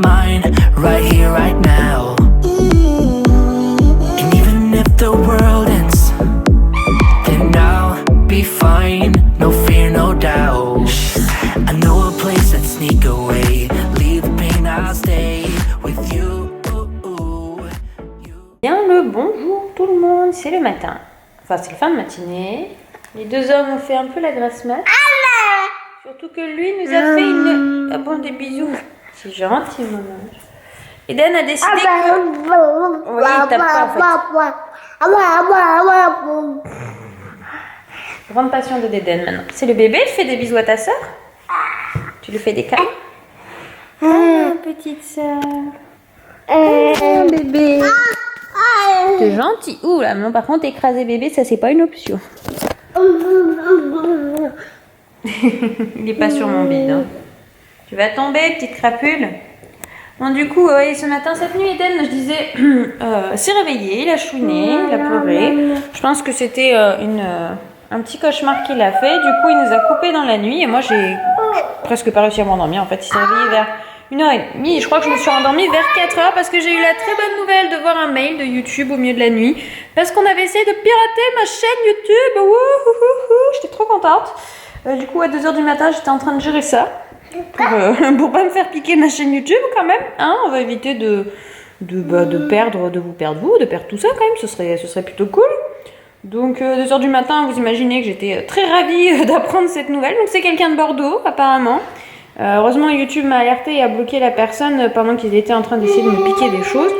mine, right here, right now. And even if the world ends, then I'll be fine, no fear, no doubt. I know a place that sneak away, leave the pain, I'll stay with you. Bien le bonjour tout le monde, c'est le matin, enfin c'est le fin de matinée. Les deux hommes ont fait un peu la grasse mat. Surtout que lui nous a fait une... Ah bon, des bisous. C'est gentil, maman. Eden a décidé que... Oui, il tape pas en fait. Grande passion de Eden maintenant. C'est le bébé, tu fais des bisous à ta soeur? Tu lui fais des câlins? Ah, petite soeur. Bébé. C'est gentil. Ouh là, non, par contre, écraser bébé, ça c'est pas une option. Il est pas sur mon bide. Hein. Tu vas tomber, petite crapule. Bon, du coup, ce matin, cette nuit, Eden, je disais, s'est réveillé, il a chouiné, il a pleuré. Je pense que c'était un petit cauchemar qu'il a fait. Du coup, il nous a coupé dans la nuit et moi, j'ai presque pas réussi à m'endormir. En fait, il s'est réveillé vers 1h30. Je crois que je me suis endormie vers 4h parce que j'ai eu la très bonne nouvelle de voir un mail de YouTube au milieu de la nuit. Parce qu'on avait essayé de pirater ma chaîne YouTube. Wouhouhouhou, j'étais trop contente. Du coup, à 2h du matin, j'étais en train de gérer ça. Pour pas me faire piquer ma chaîne YouTube quand même. Hein, on va éviter de vous perdre, de perdre tout ça quand même. Ce serait plutôt cool. Donc 2h du matin, vous imaginez que j'étais très ravie d'apprendre cette nouvelle. Donc c'est quelqu'un de Bordeaux apparemment. Heureusement YouTube m'a alerté et a bloqué la personne pendant qu'il était en train d'essayer de me piquer des choses.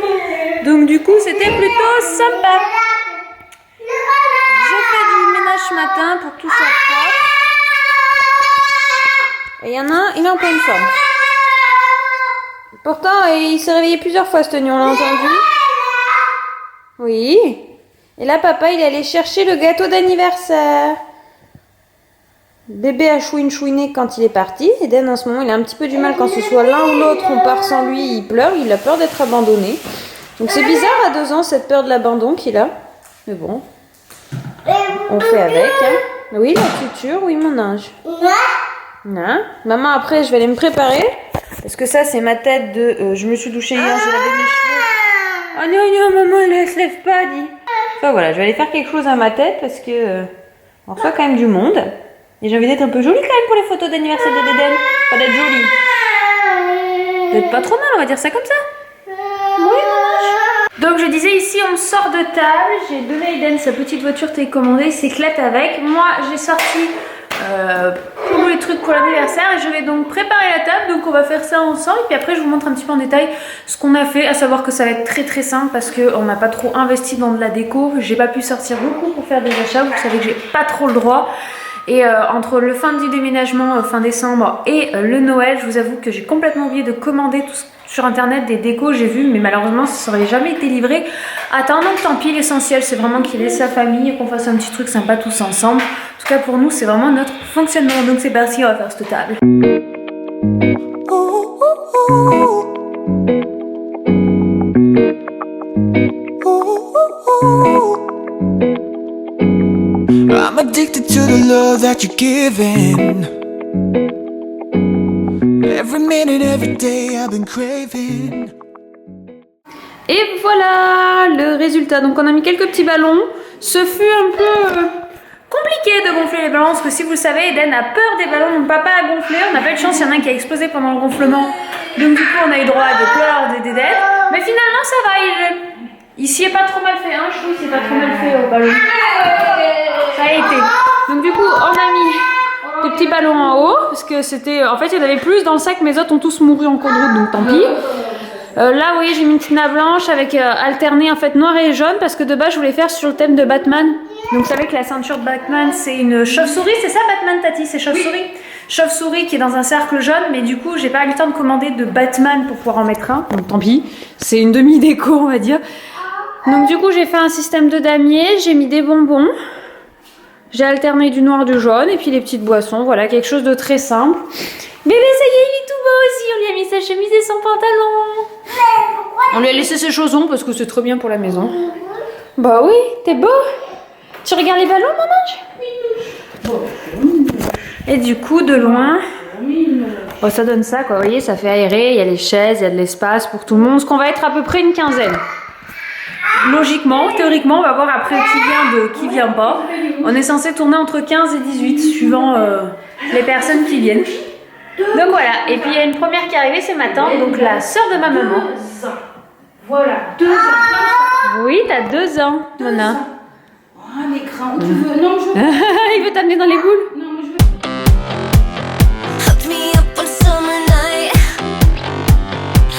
Donc du coup c'était plutôt sympa. J'ai fait du ménage ce matin pour que tout soit propre. Et il y en a un, il est en pleine forme. Pourtant il s'est réveillé plusieurs fois cette nuit, on l'a entendu. Oui. Et là papa il est allé chercher le gâteau d'anniversaire. Bébé a chouiné quand il est parti. Eden en ce moment il a un petit peu du mal quand ce soit l'un ou l'autre, on part sans lui, il pleure, il a peur d'être abandonné. Donc c'est bizarre à 2 ans cette peur de l'abandon qu'il a. Mais bon, on fait avec. Hein. Oui la tuture, oui mon ange. Hein. Maman après je vais aller me préparer. Parce que ça c'est ma tête de... je me suis douchée hier, j'ai lavé mes cheveux. Oh non maman elle se lève pas dit. Enfin voilà, je vais aller faire quelque chose à ma tête parce que... on reçoit quand même du monde. Et j'ai envie d'être un peu jolie quand même pour les photos d'anniversaire de Eden. Pas d'être jolie. D'être pas trop mal, on va dire ça comme ça. Oui, donc je disais ici, on sort de table. J'ai donné à Eden sa petite voiture télécommandée, il s'éclate avec. Moi, j'ai sorti tous les trucs pour l'anniversaire et je vais donc préparer la table. Donc on va faire ça ensemble. Et puis après, je vous montre un petit peu en détail ce qu'on a fait. À savoir que ça va être très très simple parce qu'on n'a pas trop investi dans de la déco. J'ai pas pu sortir beaucoup pour faire des achats. Vous savez que j'ai pas trop le droit. Et entre le fin du déménagement fin décembre et le Noël, je vous avoue que j'ai complètement oublié de commander tout sur internet des décos, j'ai vu, mais malheureusement ça n'aurait jamais été livré à temps. Donc tant pis, l'essentiel c'est vraiment qu'il ait sa famille et qu'on fasse un petit truc sympa tous ensemble. En tout cas pour nous c'est vraiment notre fonctionnement. Donc c'est parti, on va faire cette table. I'm addicted to the love that you're giving. Every minute, every day I've been craving. Et voilà le résultat. Donc on a mis quelques petits ballons. Ce fut un peu compliqué de gonfler les ballons parce que si vous le savez, Eden a peur des ballons. Donc papa a gonflé. On n'a pas eu de chance, il y en a un qui a explosé pendant le gonflement. Donc du coup on a eu droit à des pleurs d'Eden. Mais finalement ça va. Il s'y est pas trop mal fait. Hein, Chou, il s'est pas trop mal fait au ballon. Ça a été. Donc du coup, on a mis des petits ballons en haut parce que c'était... En fait, il y en avait plus dans le sac, mes autres ont tous mouru en cours de route, donc tant pis. Là, vous voyez, j'ai mis une petite nappe blanche avec alterné en fait noir et jaune parce que de base, je voulais faire sur le thème de Batman. Donc vous savez que la ceinture de Batman, c'est une chauve-souris, c'est ça Batman, Tati? C'est chauve-souris? Chauve-souris qui est dans un cercle jaune, mais du coup, j'ai pas eu le temps de commander de Batman pour pouvoir en mettre un. Donc tant pis, c'est une demi-déco, on va dire. Donc du coup j'ai fait un système de damier, j'ai mis des bonbons, j'ai alterné du noir, du jaune et puis les petites boissons, voilà quelque chose de très simple. Bébé ça y est il est tout beau aussi, on lui a mis sa chemise et son pantalon. On lui a laissé ses chaussons parce que c'est trop bien pour la maison. Bah oui, t'es beau. Tu regardes les ballons mon ange? Et du coup de loin, Bon, ça donne ça, quoi. Vous voyez, ça fait aérer. Il y a les chaises, il y a de l'espace pour tout le monde. Ce qu'on va être à peu près une quinzaine. Logiquement, théoriquement, on va voir après qui vient de qui vient pas. On est censé tourner entre 15 et 18, suivant les personnes qui viennent. Donc voilà. Et puis il y a une première qui est arrivée, c'est ma tante, donc la sœur de ma maman. Voilà, 2 ans. Oui, t'as 2 ans, Mona. Oh, un écran, tu veux? Non, je veux. Il veut t'amener dans les boules. Non, mais je veux. Hooked me up one summer night.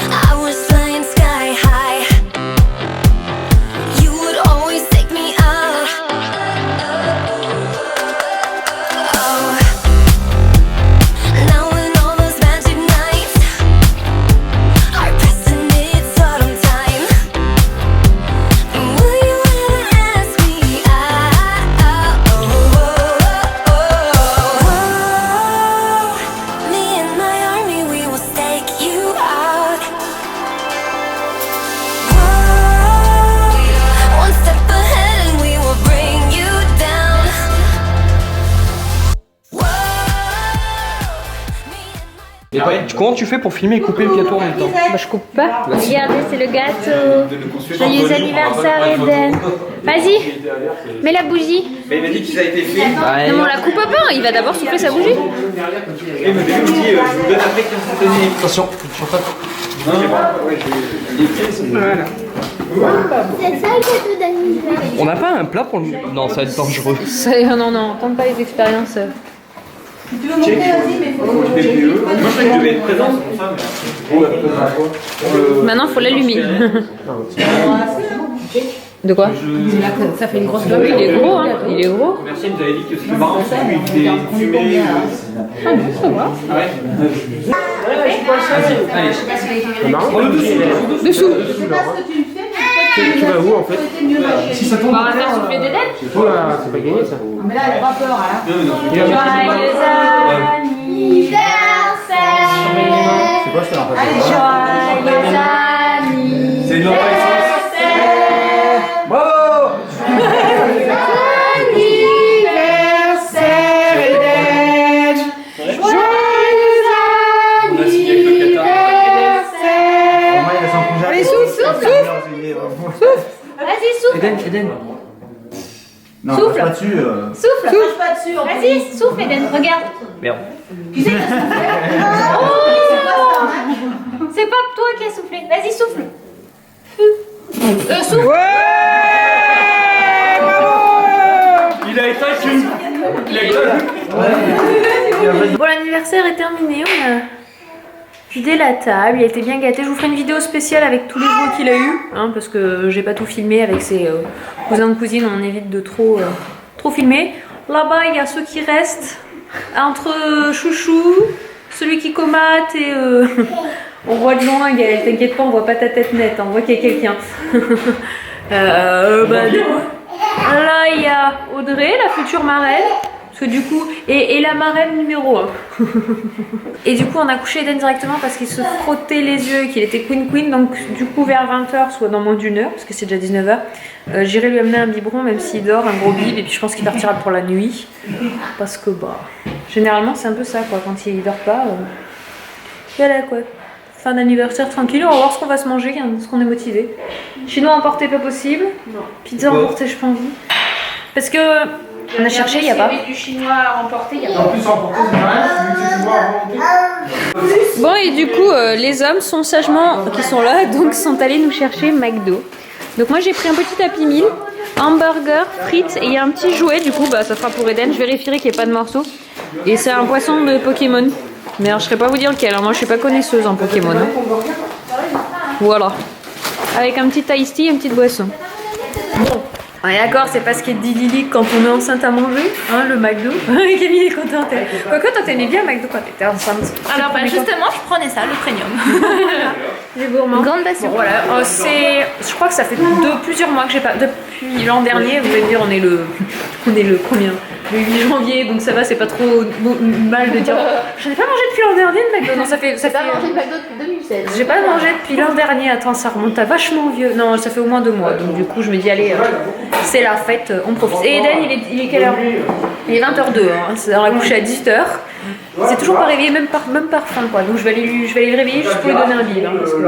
I was flying sky high. You would always take me out. Oh, now and all those magic nights are passing its autumn time. Will you ever ask me out? Me and my army, we will stake you out. One step ahead and we will bring you down. Comment tu fais pour filmer et couper le gâteau en même temps? Bah, je coupe pas. Regardez, c'est le gâteau. Joyeux anniversaire, Eden. Vas-y, mets la bougie. Mais il m'a dit qu'il a été fait. Non, mais on la coupe pas. Il va d'abord souffler sa bougie. Il m'a dit, je vous donne après 15 minutes. Attention, je suis en train C'est ça le cadeau d'anniversaire. On n'a pas un plat pour le. Non, ça va être dangereux. Non, tente pas les expériences. Tu veux monter, vas-y, mais faut. Moi je croyais que je devais être présent, c'est pour ça. Maintenant, faut l'allumer. De quoi? Ça fait une grosse Oui, il est gros, hein. Il est gros. Merci, vous avez dit que c'était marrant, il était fumé. Dessous. Tu vas où en fait? Si ça tombe, On va faire souffler des dettes. C'est toi, c'est pas gagné ça. mais là, elle a pas peur, là. Joyeux anniversaire. C'est quoi ça en fait? Joyeux anniversaire. C'est une lampe à essence. Bravo! On a signé avec le Qatar. Allez, souffle. Vas-y, souffle. Eden. Non, Souffle. pas dessus. Souffle. Marche pas dessus, en plus. Vas-y, souffle, Eden. Regarde. Merde. Tu sais que ça souffle. C'est pas toi qui as soufflé. Vas-y, souffle. Souffle. Il a éteint qu'une. Il a éteint. Bon, l'anniversaire est terminé. On a vidé la table. Il a été bien gâté. Je vous ferai une vidéo spéciale avec tous les jouets qu'il a eu, hein, parce que j'ai pas tout filmé avec ses cousins ou cousines. On évite de trop filmer. Là-bas, il y a ceux qui restent entre Chouchou, celui qui comate et on voit de loin, Gaël. T'inquiète pas, on voit pas ta tête nette. On voit qu'il y a quelqu'un. Là, il y a Audrey, la future marraine. Parce que du coup, et la marraine numéro 1. Et du coup, on a couché Eden directement parce qu'il se frottait les yeux et qu'il était queen. Donc, du coup, vers 20h, soit dans moins d'1 heure, parce que c'est déjà 19h, j'irai lui amener un biberon, même s'il dort, un gros bib. Et puis, je pense qu'il partira pour la nuit. Parce que, généralement, c'est un peu ça, quoi. Quand il dort pas, voilà, quoi. Fin d'anniversaire tranquille, on va voir ce qu'on va se manger, ce qu'on est motivé. Chinois emporté pas possible. Non. Pizza emportée, je pas envie. Parce que on a cherché, il n'y a pas. Du chinois à emporter, il y a pas. En plus, emporter, c'est rien, c'est tu vois à volonté. Bon, et du coup, les hommes sont sagement, qui sont là, donc sont allés nous chercher McDo. Donc moi, j'ai pris un petit Happy Meal, hamburger, frites, et il y a un petit jouet, du coup, ça sera pour Eden. Je vérifierai qu'il n'y ait pas de morceaux. Et c'est un poisson de Pokémon. Mais alors, je ne saurais pas vous dire lequel, hein. Moi je suis pas connaisseuse en Pokémon. Hein. Voilà. Avec un petit iced tea et une petite boisson. Bon. Ouais, d'accord, c'est pas ce qui est idyllique quand on est enceinte à manger, hein, le McDo. Camille est contente. Quoique, toi t'aimais bien McDo quand t'étais enceinte. Alors, justement, je prenais ça, le premium. Les gourmands. Grande passion. Bon, voilà, je crois que ça fait plusieurs mois que j'ai pas. Depuis l'an dernier, vous allez me dire, on est le combien? Le 8 janvier, donc ça va, c'est pas trop mal de dire. Je n'ai pas mangé depuis l'an dernier le McDo. Non, ça fait. T'as mangé le McDo depuis 2016. J'ai pas mangé depuis l'an dernier. Attends, ça remonte à vachement vieux. Non, ça fait au moins 2 mois. Donc du coup, je me dis, allez, c'est la fête, on profite. Et Eden, il est quelle heure? Il est 20h02. Hein. On l'a couché à 18h. C'est toujours pas réveillé, même par faim quoi. Donc je vais aller le réveiller juste pour lui donner un bib. Hein, parce que...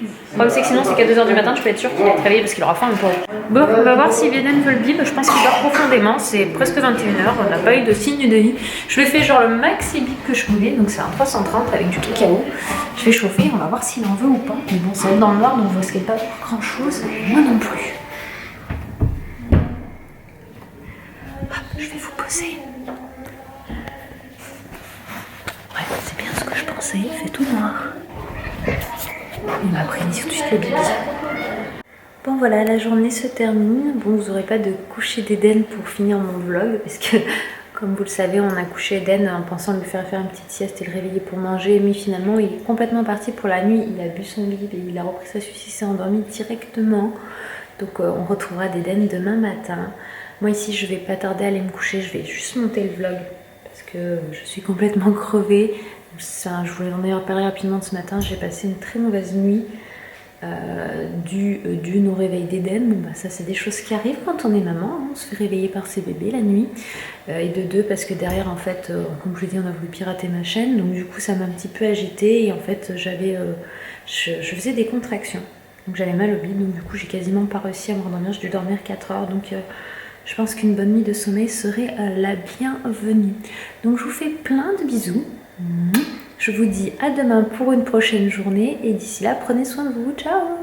Le problème c'est que sinon c'est qu'à 2h du matin je peux être sûre qu'il va être réveillé parce qu'il aura faim un peu. Bon, on va voir si Vieden veut le bib. Je pense qu'il dort profondément. C'est presque 21h. On n'a pas eu de signe de vie. Je lui ai fait genre le maxi bib que je voulais. Donc c'est un 330 avec du cacao. Je vais chauffer. On va voir s'il en veut ou pas. Mais bon, ça va être dans le noir donc vous risquez pas grand chose. Moi non plus. Hop, je vais vous poser. Ouais, c'est bien ce que je pensais. Il fait tout noir. Il m'a pris tout de suite le bibi. Bon voilà, la journée se termine. Bon, vous n'aurez pas de coucher d'Eden pour finir mon vlog parce que, comme vous le savez, on a couché Eden en pensant lui faire une petite sieste et le réveiller pour manger. Mais finalement, il est complètement parti pour la nuit. Il a bu son bib et il a repris sa suce. Il s'est endormi directement. Donc on retrouvera d'Eden demain matin. Moi ici, je vais pas tarder à aller me coucher. Je vais juste monter le vlog parce que je suis complètement crevée. Je voulais en parler rapidement ce matin. J'ai passé une très mauvaise nuit due au réveil d'Eden. Bon, bah, ça c'est des choses qui arrivent quand on est maman, hein. On se fait réveiller par ses bébés la nuit. Et de deux parce que derrière en fait, comme je vous l'ai dit, on a voulu pirater ma chaîne. Donc du coup ça m'a un petit peu agitée et en fait je faisais des contractions. Donc j'avais mal au bide, donc du coup j'ai quasiment pas réussi à me rendormir. J'ai dû dormir 4 heures. Donc je pense qu'une bonne nuit de sommeil serait la bienvenue. Donc je vous fais plein de bisous. Je vous dis à demain pour une prochaine journée et d'ici là, prenez soin de vous. Ciao!